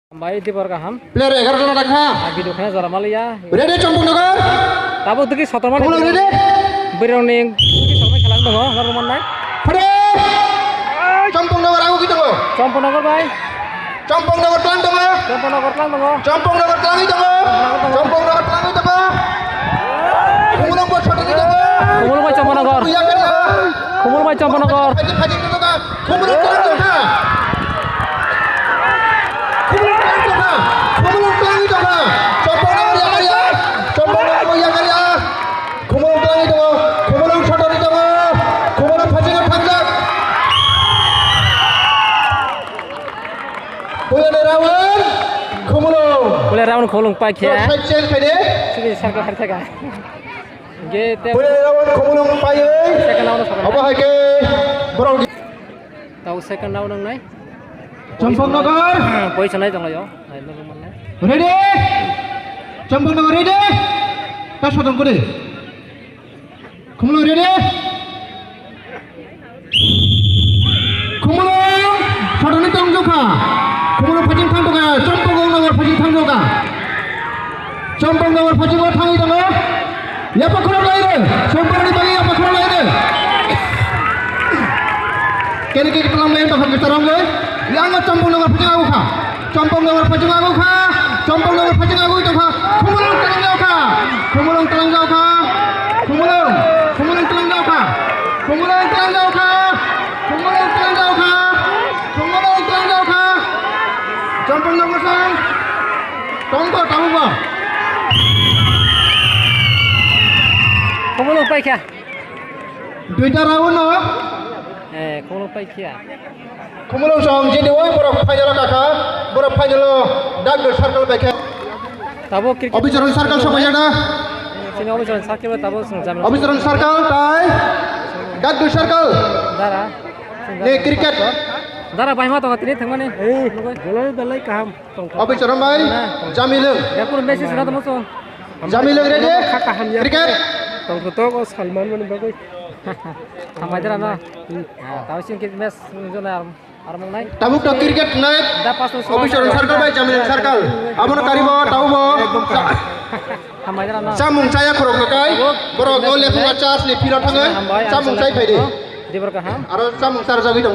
Baik di Porkaham. Player 11 জন রাখা Agi dukanya Zara Malia. ready Champaknagar Tabu tuki sotoman. Kumulong ready Beroni tuki sotoman খেলা দङ নরমান নাই. Fade চম্পকনগর আগু কি দङ Componnogor bay. চম্পকনগর টাং দङ Componnogor lang dङ. চম্পকনগর টাং দङ চম্পকনগর টাং দङ kumulong bot shot ni dङ Kumulong bay Componnogor. iya kan Kumulong bay Componnogor. Haji dङ kumulong টাং দङ kumulong টাং দङ চম্পকনগর ya Champaknagar ya kan ya kumulong tongue দङ kumulong shot ni dङ kumulong haji dङ থাকজাক Boleh rawan, kumulong. Boleh rawan khulung pai khia. Side change kade. Sini sarka har thega. Ge te Boleh rawan kumulong pai. second round sa. Apa hake? Borong. Tau second round nang nai. Compongnogar. Position nai jong yo. Hai nang man nai. Ready? Compongnogar ready? Tas potong kode. Kumulong ready? kumulong sadani tong joka kumulong phajing thang toga compongnogar phajing thang joka compongnogar phajing thangi dong ya pakhora laire compongni bagi ya pakhora laire kene ke pelang lain tak kita rong le yang compongnogar phajing agu kha compongnogar phajing agu kha compongnogar phajing agu to kha kumulong telang jau kha kumulong telang jau kha kumulong telang jau kha kumulong telang jau kha kumulong telang jau kha kumulong telang jau kha compongnogar sang tongko tamuba Kumulong pai khia. duita raun no Kumulong pai khia. kumulong song jadi oi borok final kakha borok final dagger circle bekhe Tabu cricket. অবিচরণ সার্কেল সবাই জানা Sini obisaran sakit tabu sung jam. অবিচরণ সার্কেল তাই dagger circle Dara. নে cricket Dara pai ma to tini thangmane. Golai dalai kaham. অবিচরণ ভাই জামিলং Ya pun message na tamo so. জামিলং ready cricket Tong to ko Salman man bagoy. Hamai dara na. Tahu sing kit mes jona armong nai. tabuk to cricket নাই Da pas to অবিচরণ সার্কেল ভাই জামিলং circle abon karibo taubo Hamai dara na. samung saya khorok kai borok gol le funga charge ni pilot hangai samung sai phaide Di Porkaham. aro samung sar jagi dong